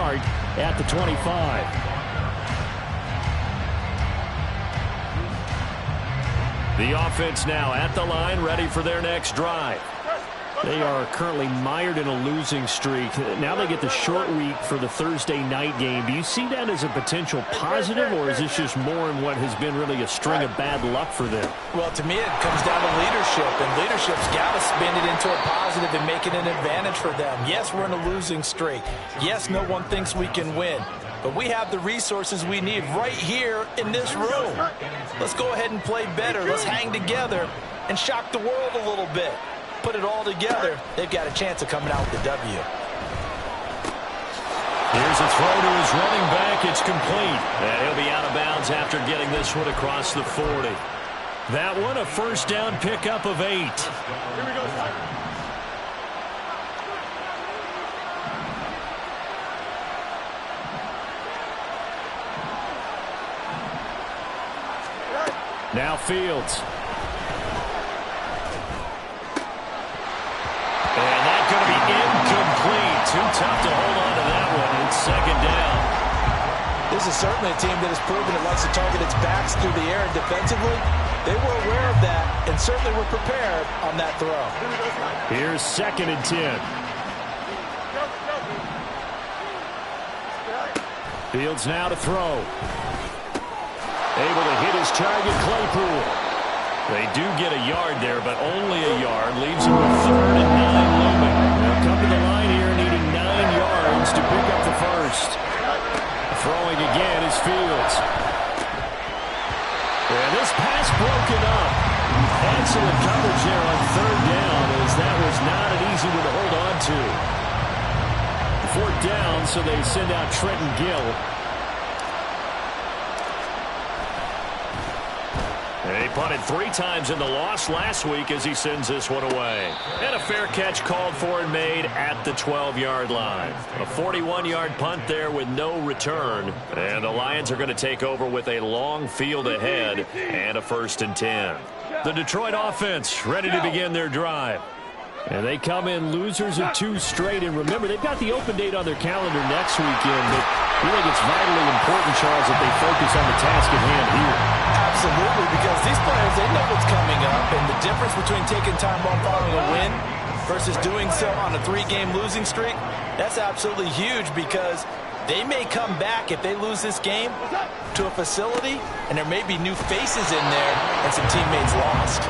start at the 25. The offense now at the line, ready for their next drive. They are currently mired in a losing streak. Now they get the short week for the Thursday night game. Do you see that as a potential positive, or is this just more in what has been really a string of bad luck for them? Well, to me, it comes down to leadership, and leadership's got to spin it into a positive and make it an advantage for them. Yes, we're in a losing streak. Yes, no one thinks we can win. But we have the resources we need right here in this room. Let's go ahead and play better. Let's hang together and shock the world a little bit. Put it all together, they've got a chance of coming out with the W. Here's a throw to his running back. It's complete. And he'll be out of bounds after getting this one across the 40. That one, a first down pickup of 8. Here we go. Now Fields. Going to be incomplete. Too tough to hold on to that one. It's second down. This is certainly a team that has proven it likes to target its backs through the air, and defensively, they were aware of that and certainly were prepared on that throw. Here's 2nd and 10. Fields now to throw. Able to hit his target, Claypool. They do get a yard there, but only a yard. Leaves them with 3rd and 9 looming. They'll come to the line here, needing 9 yards to pick up the first. Throwing again is Fields. And this pass broken up. Excellent coverage there on 3rd down, as that was not an easy one to hold on to. 4th down, so they send out Trenton Gill. He punted 3 times in the loss last week as he sends this one away. And a fair catch called for and made at the 12-yard line. A 41-yard punt there with no return. And the Lions are going to take over with a long field ahead and a 1st and 10. The Detroit offense ready to begin their drive. And they come in losers of 2 straight. And remember, they've got the open date on their calendar next weekend. But I think it's vitally important, Charles, that they focus on the task at hand here. Absolutely, because these players, they know what's coming up. And the difference between taking time off following a win versus doing so on a 3-game losing streak, that's absolutely huge, because they may come back if they lose this game to a facility, and there may be new faces in there and some teammates lost.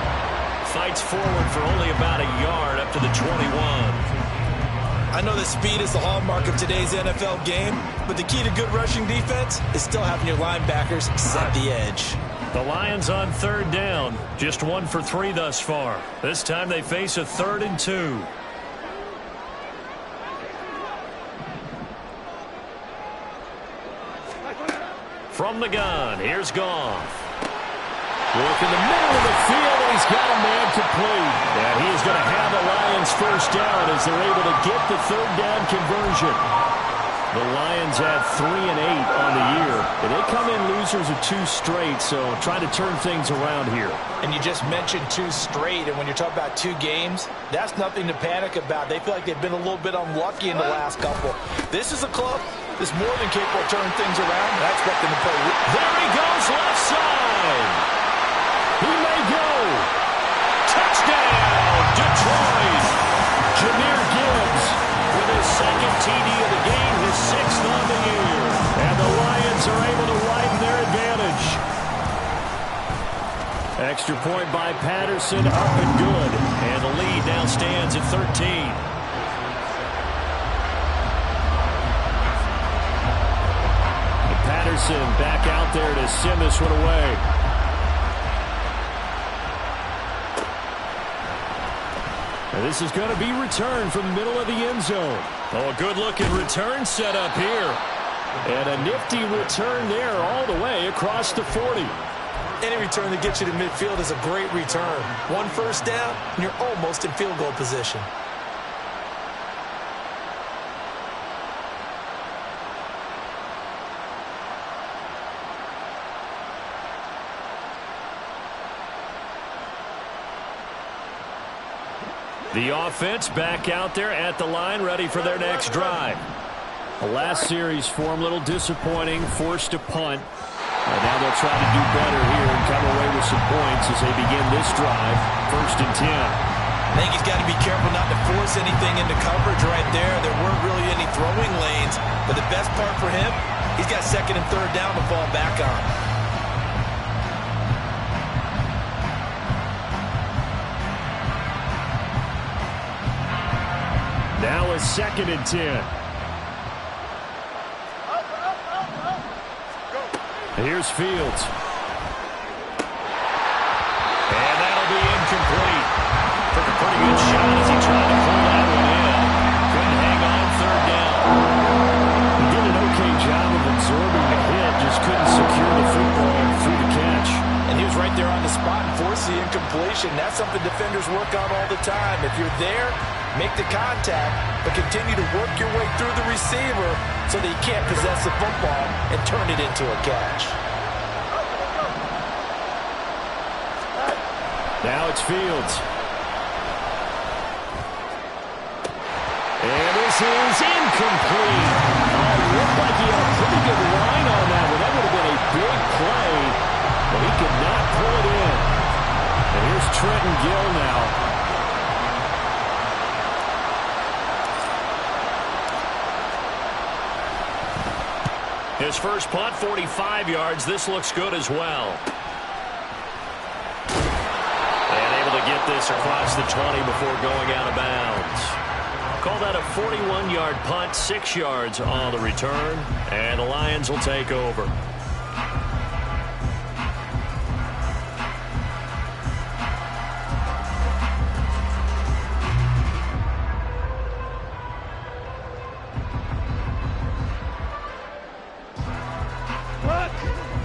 Fights forward for only about a yard up to the 21. I know that speed is the hallmark of today's NFL game, but the key to good rushing defense is still having your linebackers set the edge. The Lions on 3rd down, just 1 for 3 thus far. This time they face a 3rd and 2. From the gun, here's Goff. Work in the middle of the field, and he's got a man complete. And he is going to have the Lions first down as they're able to get the 3rd down conversion. The Lions have 3 and 8 on the year, and they come in losers of 2 straight, so try to turn things around here. And you just mentioned 2 straight, and when you're talking about 2 games, that's nothing to panic about. They feel like they've been a little bit unlucky in the last couple. This is a club that's more than capable of turning things around, and I expect them to play. There he goes, left side. He may go. Touchdown, Detroit. Jahmyr Gibbs with his 2nd TD of the game, his 6th on the year. And the Lions are able to widen their advantage. Extra point by Patterson, up and good. And the lead now stands at 13. Patterson back out there to send this one away. And this is going to be returned from the middle of the end zone. Oh, a good-looking return set up here. And a nifty return there all the way across the 40. Any return that gets you to midfield is a great return. 1 first down, and you're almost in field goal position. The offense back out there at the line, ready for their next drive. The last series for him, a little disappointing, forced to punt. And now they'll try to do better here and come away with some points as they begin this drive. 1st and 10. I think he's got to be careful not to force anything into coverage right there. There weren't really any throwing lanes. But the best part for him, he's got 2nd and 3rd down to fall back on. Now a 2nd and 10. Here's Fields. And that'll be incomplete. Took a pretty good shot as he tried to pull that one in. Couldn't hang on 3rd down. He did an okay job of absorbing the hit, just couldn't secure the football through the catch. And he was right there on the spot and forced the incompletion. That's something defenders work on all the time. If you're there, make the contact, but continue to work your way through the receiver so that you can't possess the football and turn it into a catch. Now it's Fields. And this is incomplete. Looked like he had a pretty good line on that one. That would have been a big play, but he could not pull it in. And here's Trenton Gill now. His first punt, 45 yards. This looks good as well. And able to get this across the 20 before going out of bounds. Call that a 41-yard punt, 6 yards on the return. And the Lions will take over.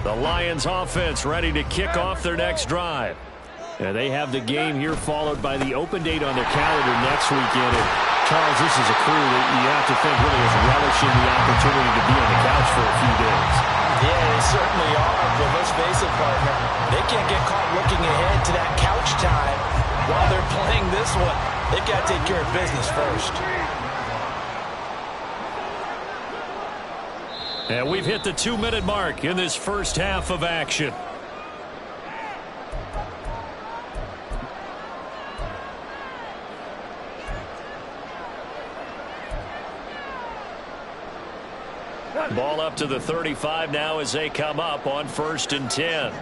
The Lions offense ready to kick off their next drive. And they have the game here followed by the open date on their calendar next weekend. And Charles, this is a crew that you have to think really is relishing the opportunity to be on the couch for a few days. Yeah, they certainly are, but let's face it, partner. They can't get caught looking ahead to that couch time while they're playing this one. They've got to take care of business first. And we've hit the 2-minute mark in this first half of action. Ball up to the 35 now as they come up on 1st and 10.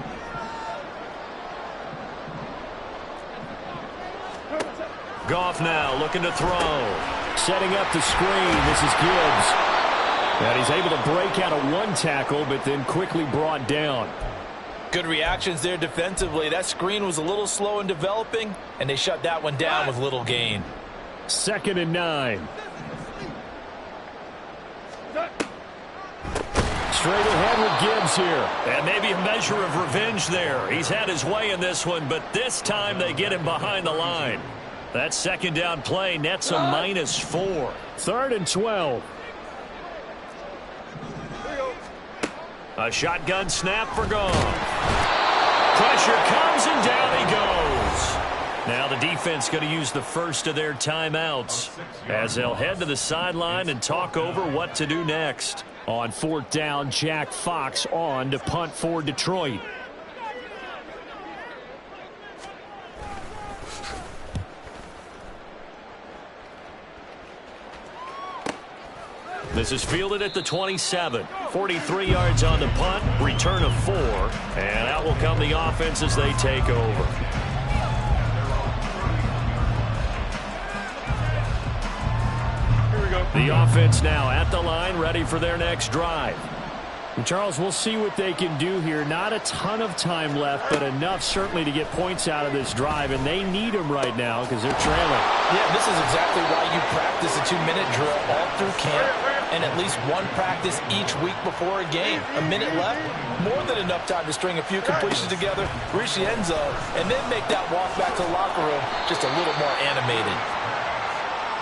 Goff now looking to throw. Setting up the screen. This is Gibbs. And he's able to break out of one tackle, but then quickly brought down. Good reactions there defensively. That screen was a little slow in developing, and they shut that one down with little gain. 2nd and 9. Straight ahead with Gibbs here. And maybe a measure of revenge there. He's had his way in this one, but this time they get him behind the line. That 2nd down play nets a -4. 3rd and 12. A shotgun snap for Goff. Pressure comes and down he goes. Now the defense going to use the first of their timeouts as they'll head to the sideline and talk over what to do next. On 4th down, Jack Fox on to punt for Detroit. This is fielded at the 27. 43 yards on the punt, return of 4. And out will come the offense as they take over. Here we go. The offense now at the line, ready for their next drive. And Charles, we'll see what they can do here. Not a ton of time left, but enough certainly to get points out of this drive. And they need them right now because they're trailing. Yeah, this is exactly why you practice a 2-minute drill all through camp and at least one practice each week before a game. A minute left, more than enough time to string a few completions together, reach the end zone, and then make that walk back to the locker room just a little more animated.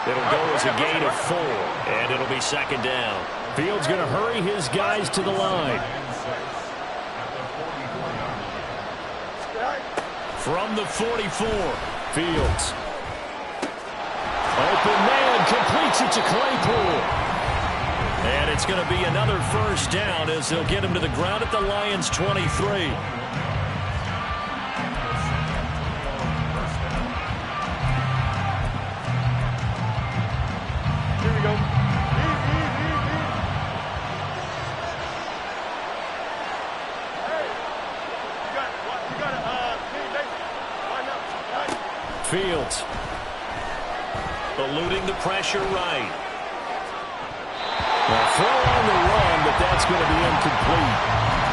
It'll go as a gain of 4, and it'll be 2nd down. Fields going to hurry his guys to the line. From the 44, Fields. Open man, completes it to Claypool. And it's going to be another first down as they'll get him to the ground at the Lions' 23. Fields eluding the pressure right. Well, throw on the run, but that's going to be incomplete.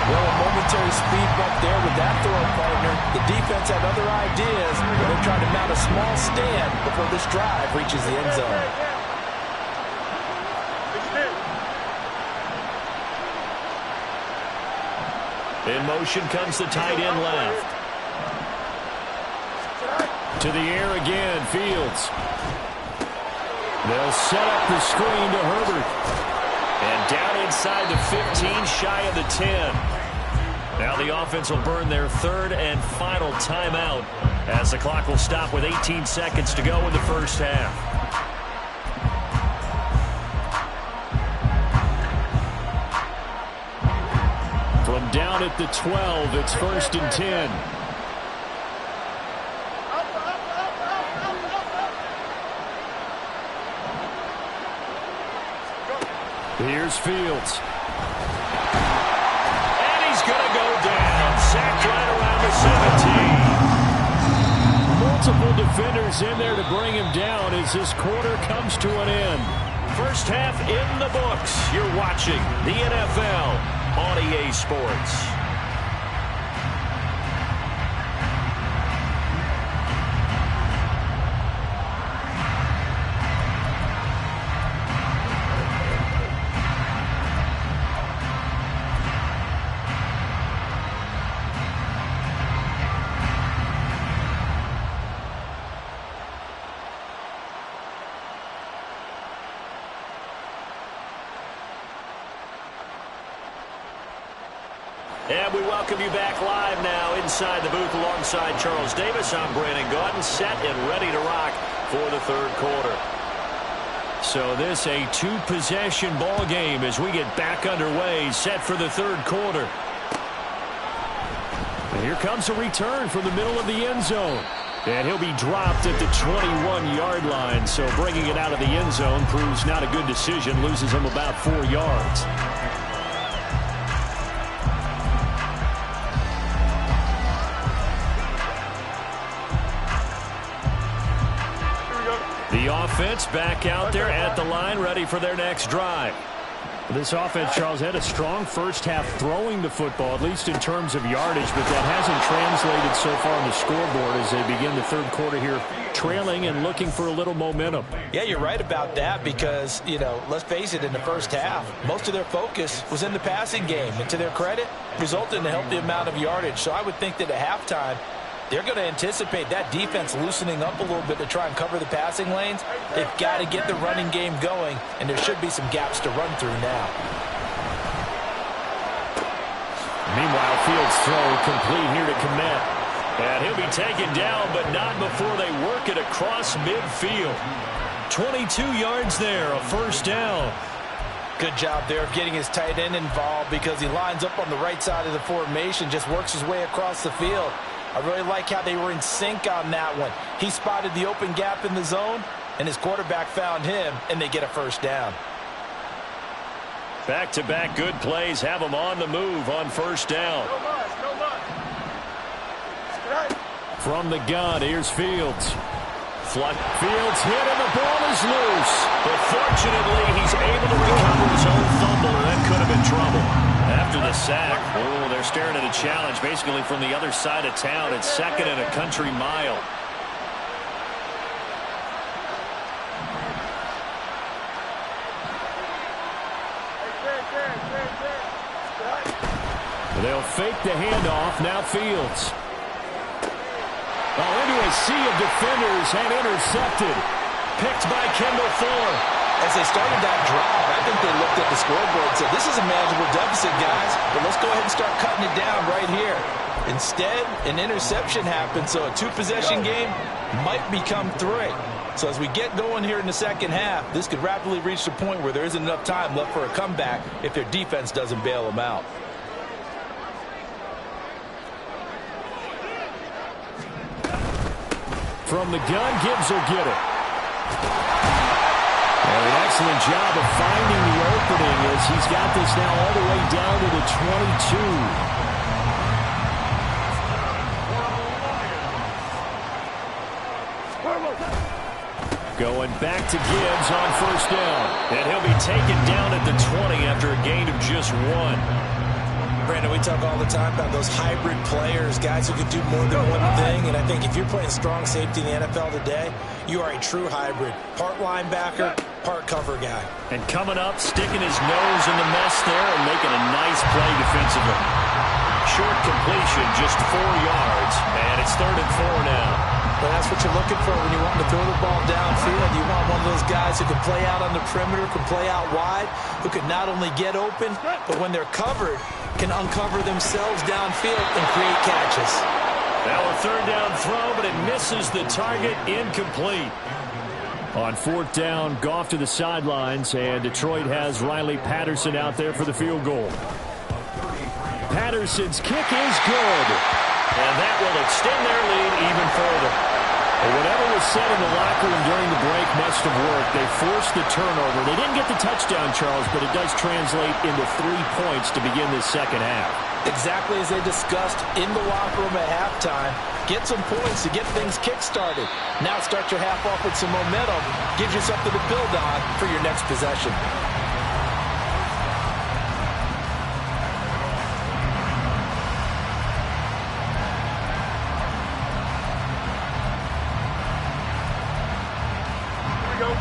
Well, a momentary speed bump there with that throw, partner. The defense had other ideas, but they're trying to mount a small stand before this drive reaches the end zone. In motion comes the tight end left. To the air again, Fields. They'll set up the screen to Herbert. And down inside the 15, shy of the 10. Now the offense will burn their third and final timeout as the clock will stop with 18 seconds to go in the first half. From down at the 12, it's 1st and 10. Here's Fields. And he's going to go down. Sacked right around the 17. Multiple defenders in there to bring him down as this quarter comes to an end. First half in the books. You're watching the NFL on EA Sports. And we welcome you back live now inside the booth alongside Charles Davis. I'm Brandon Gaudin, set and ready to rock for the third quarter. So this a two-possession ball game as we get back underway, set for the third quarter. And here comes a return from the middle of the end zone. And he'll be dropped at the 21-yard line. So bringing it out of the end zone proves not a good decision. Loses him about 4 yards. The offense back out there at the line, ready for their next drive. This offense, Charles, had a strong first half throwing the football, at least in terms of yardage, but that hasn't translated so far on the scoreboard as they begin the third quarter here, trailing and looking for a little momentum. Yeah, you're right about that because, you know, let's face it, in the first half, most of their focus was in the passing game, and to their credit, resulted in a healthy amount of yardage. So I would think that at halftime, they're going to anticipate that defense loosening up a little bit to try and cover the passing lanes. They've got to get the running game going, and there should be some gaps to run through now. Meanwhile, Fields' throw complete here to Kmet. And he'll be taken down, but not before they work it across midfield. 22 yards there, a first down. Good job there of getting his tight end involved because he lines up on the right side of the formation, just works his way across the field. I really like how they were in sync on that one. He spotted the open gap in the zone, and his quarterback found him, and they get a first down. Back-to-back good plays have them on the move on first down. From the gun, here's Fields. Fields hit, and the ball is loose. But fortunately, he's able to recover his own fumble, and that could have been trouble. After the sack, oh, they're staring at a challenge basically from the other side of town. It's 2nd and a country mile. They'll fake the handoff. Now Fields. Into a sea of defenders and intercepted. Picked by Kendall Fuller. As they started that drive, I think they looked at the scoreboard and said, this is a manageable deficit, guys, but let's go ahead and start cutting it down right here. Instead, an interception happened, so a two-possession game might become 3. So as we get going here in the second half, this could rapidly reach the point where there isn't enough time left for a comeback if their defense doesn't bail them out. From the gun, Gibbs will get it. And an excellent job of finding the opening as he's got this now all the way down to the 22. Going back to Gibbs on first down. And he'll be taken down at the 20 after a gain of just 1. Brandon, we talk all the time about those hybrid players, guys who can do more than one thing. And I think if you're playing strong safety in the NFL today, you are a true hybrid. Part linebacker, part cover guy. And coming up, sticking his nose in the mess there and making a nice play defensively. Short completion, just 4 yards. And it's 3rd and 4 now. Well, that's what you're looking for when you want to throw the ball downfield. You want one of those guys who can play out on the perimeter, can play out wide, who can not only get open, but when they're covered, can uncover themselves downfield and create catches. Now a 3rd down throw, but it misses the target, incomplete. On 4th down, Goff to the sidelines, and Detroit has Riley Patterson out there for the field goal. Patterson's kick is good. And that will extend their lead even further. But whatever was said in the locker room during the break must have worked. They forced the turnover. They didn't get the touchdown, Charles, but it does translate into 3 points to begin this second half. Exactly as they discussed in the locker room at halftime. Get some points to get things kick-started. Now start your half off with some momentum. Gives you something to build on for your next possession.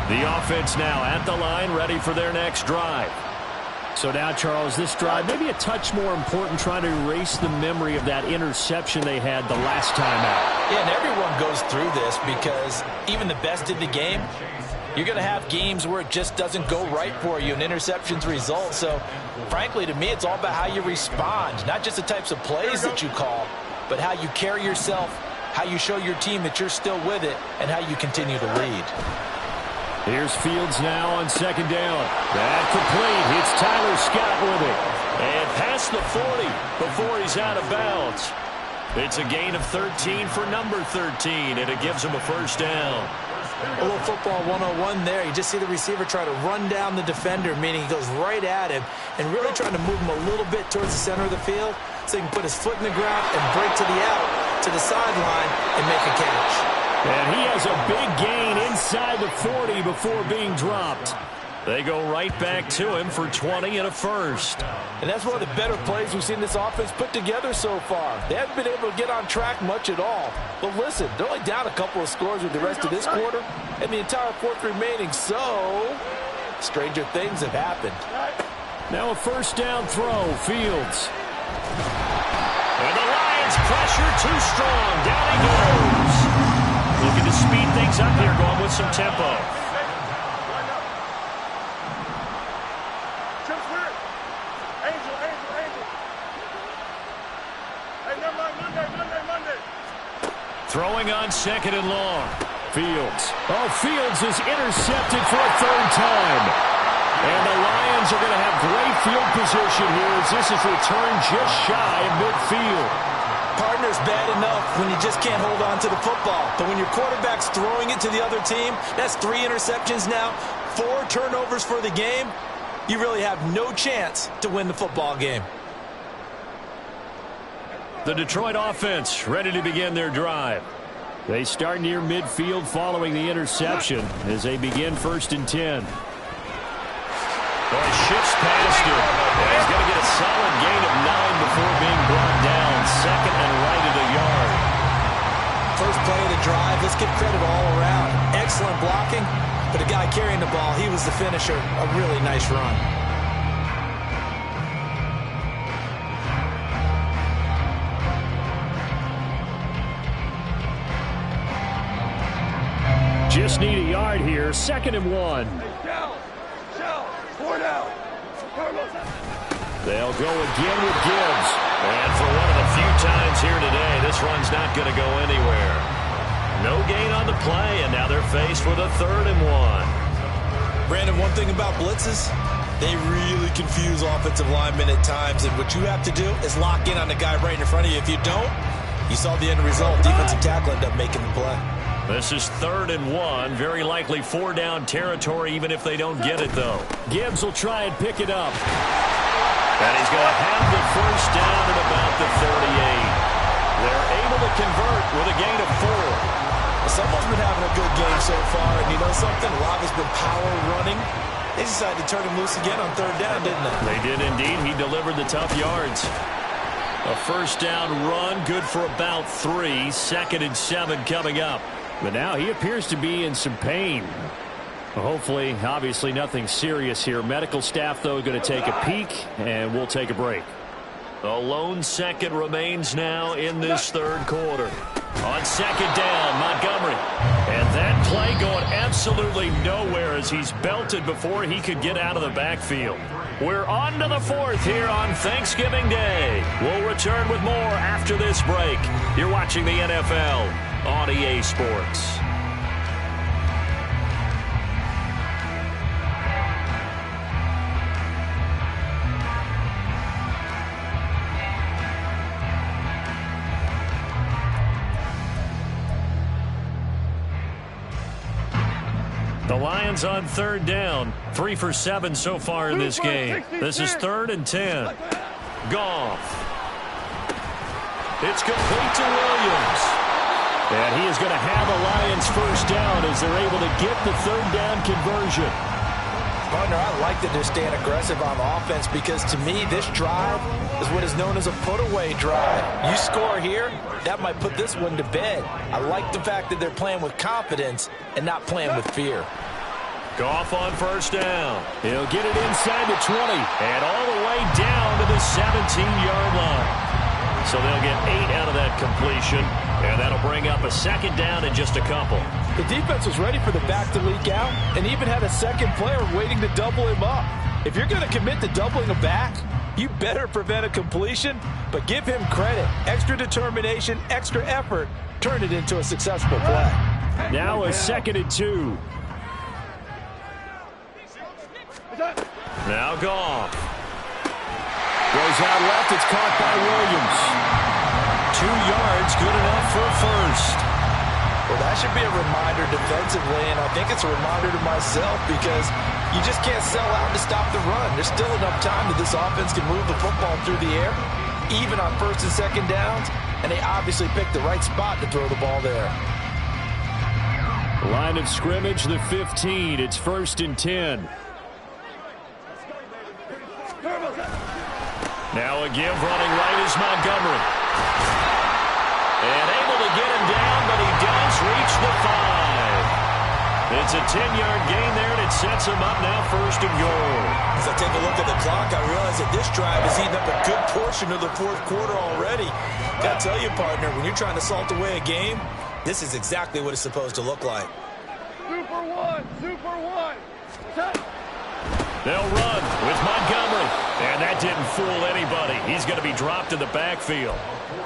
The offense now at the line, ready for their next drive. So now, Charles, this drive maybe a touch more important, trying to erase the memory of that interception they had the last time out. Yeah, and everyone goes through this because even the best in the game, you're going to have games where it just doesn't go right for you and interceptions result. So, frankly, to me, it's all about how you respond, not just the types of plays that you call, but how you carry yourself, how you show your team that you're still with it, and how you continue to lead. Here's Fields now on 2nd down. That complete. It's Tyler Scott with it. And past the 40 before he's out of bounds. It's a gain of 13 for number 13, and it gives him a 1st down. A little football 101 there. You just see the receiver try to run down the defender, meaning he goes right at him and really trying to move him a little bit towards the center of the field so he can put his foot in the ground and break to the out, to the sideline, and make a catch. And he has a big gain inside the 40 before being dropped. They go right back to him for 20 and a 1st. And that's one of the better plays we've seen this offense put together so far. They haven't been able to get on track much at all. But listen, they're only down a couple of scores with the rest of this quarter and the entire 4th remaining. So, stranger things have happened. Now a 1st down throw, Fields. And the Lions pressure too strong. Down he goes. Looking to speed things up here, going with some tempo. Throwing on 2nd and long. Fields. Oh, Fields is intercepted for a 3rd time. And the Lions are going to have great field position here as this is returned just shy of midfield. Partner's bad enough when you just can't hold on to the football. But when your quarterback's throwing it to the other team, that's 3 interceptions now, 4 turnovers for the game. You really have no chance to win the football game. The Detroit offense ready to begin their drive. They start near midfield following the interception as they begin 1st and 10. Boy, shifts past him. And he's going to get a solid gain of 9 before being brought down. 2nd and right at a yard. First play of the drive. Let's give credit all around. Excellent blocking, but the guy carrying the ball, he was the finisher. A really nice run. Just need a yard here. 2nd and 1. They'll go again with Gibbs. And for one of the few times here today, this run's not going to go anywhere. No gain on the play, and now they're faced with a 3rd and 1. Brandon, one thing about blitzes, they really confuse offensive linemen at times, and what you have to do is lock in on the guy right in front of you. If you don't, you saw the end result. Defensive tackle ended up making the play. This is 3rd and 1. Very likely 4-down territory, even if they don't get it, though. Gibbs will try and pick it up. And he's going to have the first down at about the 38. They're able to convert with a gain of 4. Someone's been having a good game so far, and you know something? A lot has been power running. They decided to turn him loose again on 3rd down, didn't they? They did indeed. He delivered the tough yards. A first down run, good for about 3. 2nd and 7 coming up. But now he appears to be in some pain. Hopefully, obviously nothing serious here. Medical staff, though, going to take a peek, and we'll take a break. A lone second remains now in this 3rd quarter. On 2nd down, Montgomery. And that play going absolutely nowhere as he's belted before he could get out of the backfield. We're on to the 4th here on Thanksgiving Day. We'll return with more after this break. You're watching the NFL on EA Sports. The Lions on 3rd down. 3 for 7 so far in this game. This is 3rd and 10. Goff. It's complete to Williams. And he is going to have a Lions first down as they're able to get the 3rd down conversion. Partner, I like that they're staying aggressive on offense because to me this drive is what is known as a put-away drive. You score here, that might put this one to bed. I like the fact that they're playing with confidence and not playing with fear. Goff on first down. He'll get it inside the 20 and all the way down to the 17-yard line. So they'll get 8 out of that completion, and that'll bring up a 2nd down in just a couple. The defense was ready for the back to leak out and even had a second player waiting to double him up. If you're going to commit to doubling a back, you better prevent a completion, but give him credit. Extra determination, extra effort, turn it into a successful play. Now a 2nd and 2. Now Goff. Goes out left. It's caught by Williams. 2 yards, good enough for a first. Well, that should be a reminder defensively, and I think it's a reminder to myself because you just can't sell out to stop the run. There's still enough time that this offense can move the football through the air, even on 1st and 2nd downs, and they obviously picked the right spot to throw the ball there. Line of scrimmage, the 15. It's 1st and 10. Now a give running right is Montgomery. And able to get him down, but he does reach the 5. It's a 10-yard gain there, and it sets him up now 1st and goal. As I take a look at the clock, I realize that this drive has eaten up a good portion of the 4th quarter already. Got to tell you, partner, when you're trying to salt away a game, this is exactly what it's supposed to look like. Super one, super one. They'll run with Montgomery. And that didn't fool anybody. He's going to be dropped in the backfield.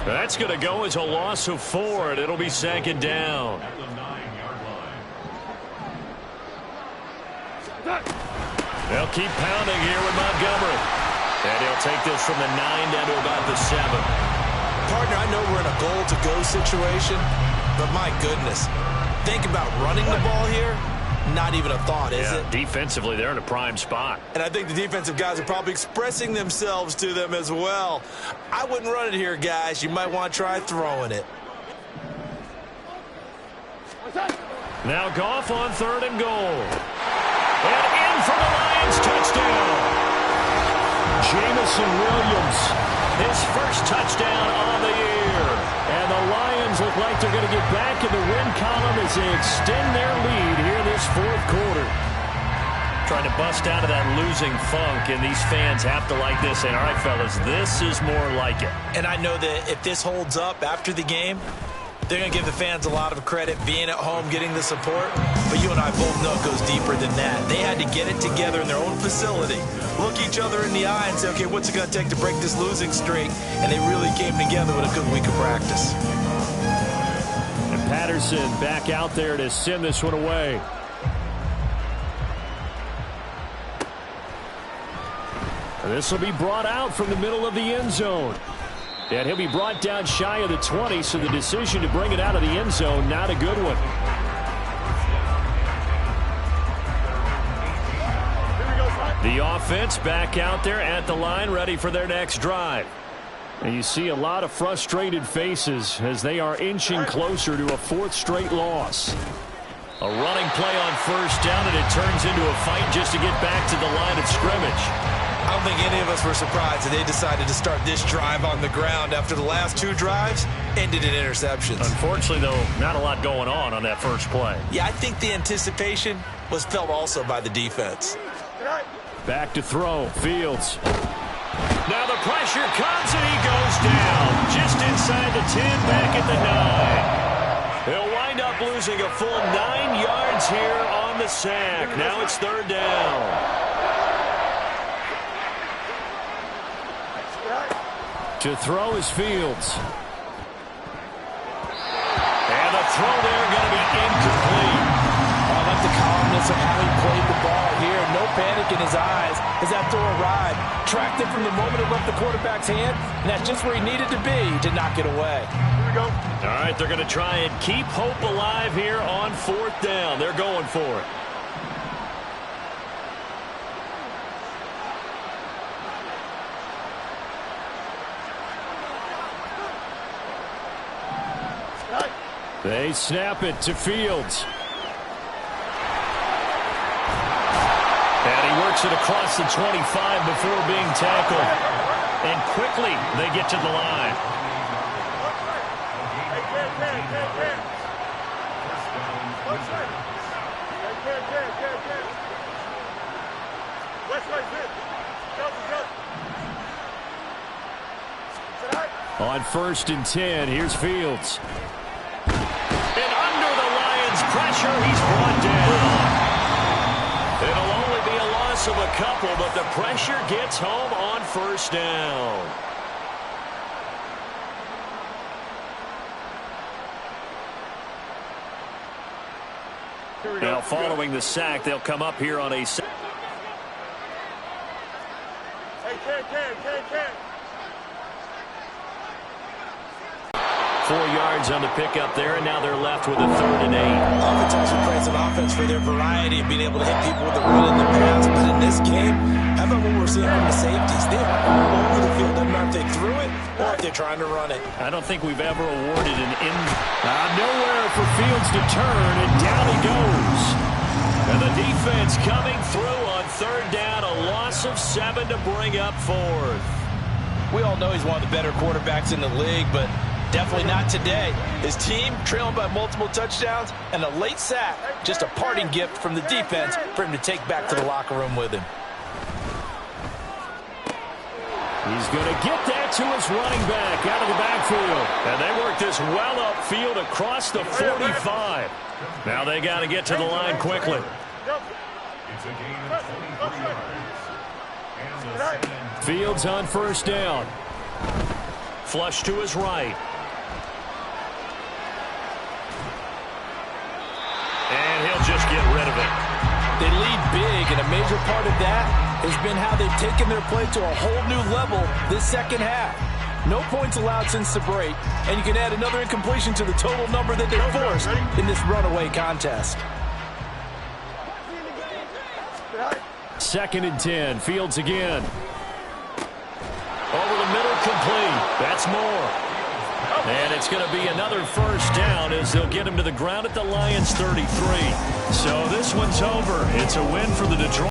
That's going to go as a loss of 4, and it'll be 2nd down. They'll keep pounding here with Montgomery. And he'll take this from the 9 down to about the 7. Partner, I know we're in a goal-to-go situation, but my goodness. Think about running the ball here. Not even a thought, is it? Defensively, they're in a prime spot. And I think the defensive guys are probably expressing themselves to them as well. I wouldn't run it here, guys. You might want to try throwing it. Now Goff on 3rd and goal. And in for the Lions touchdown. Jamison Williams, his first touchdown on the year. And the Lions look like they're going to get back in the win column as they extend their lead here this 4th quarter. Trying to bust out of that losing funk, and these fans have to like this. And all right, fellas, this is more like it. And I know that if this holds up after the game, they're going to give the fans a lot of credit being at home, getting the support. But you and I both know it goes deeper than that. They had to get it together in their own facility, look each other in the eye and say, okay, what's it going to take to break this losing streak? And they really came together with a good week of practice. And Patterson back out there to send this one away. This will be brought out from the middle of the end zone. And he'll be brought down shy of the 20, so the decision to bring it out of the end zone, not a good one. The offense back out there at the line, ready for their next drive. And you see a lot of frustrated faces as they are inching closer to a fourth straight loss. A running play on first down, and it turns into a fight just to get back to the line of scrimmage. I don't think any of us were surprised that they decided to start this drive on the ground after the last two drives ended in interceptions. Unfortunately, though, not a lot going on that first play. Yeah, I think the anticipation was felt also by the defense. Back to throw, Fields. Now the pressure comes, and he goes down. Just inside the 10, back at the 9. He'll wind up losing a full 9 yards here on the sack. Now it's third down. To throw is Fields. And the throw there going to be incomplete. I like the calmness of how he played the ball here. No panic in his eyes as that throw arrived. Tracked it from the moment it left the quarterback's hand, and that's just where he needed to be to knock it away. Here we go. All right, they're going to try and keep hope alive here on fourth down. They're going for it. They snap it to Fields. And he works it across the 25 before being tackled. And quickly they get to the line. On 1st and 10, here's Fields. Pressure, he's brought down. It'll only be a loss of a couple, but the pressure gets home on first down. Now following the sack, they'll come up here on a... Hey, Ken. 4 yards on the pickup there, and now they're left with a 3rd and 8. Offense also praise an offense for their variety of being able to hit people with the run in the pass. But in this game, how about what we're seeing from the safeties? They are all over the field. Doesn't matter if they threw it or if they're trying to run it. I don't think we've ever awarded an nowhere for Fields to turn, and down he goes. And the defense coming through on 3rd down, a loss of 7 to bring up 4th. We all know he's one of the better quarterbacks in the league, but definitely not today. His team trailing by multiple touchdowns and a late sack. Just a parting gift from the defense for him to take back to the locker room with him. He's going to get that to his running back out of the backfield. And they work this well upfield across the 45. Now they got to get to the line quickly. Fields on 1st down. Flush to his right. And he'll just get rid of it. They lead big, and a major part of that has been how they've taken their play to a whole new level this second half. No points allowed since the break, and you can add another incompletion to the total number that they forced in this runaway contest. 2nd and 10. Fields again. Over the middle, complete. That's more. And it's going to be another first down as they'll get him to the ground at the Lions' 33. So this one's over. It's a win for the Detroit.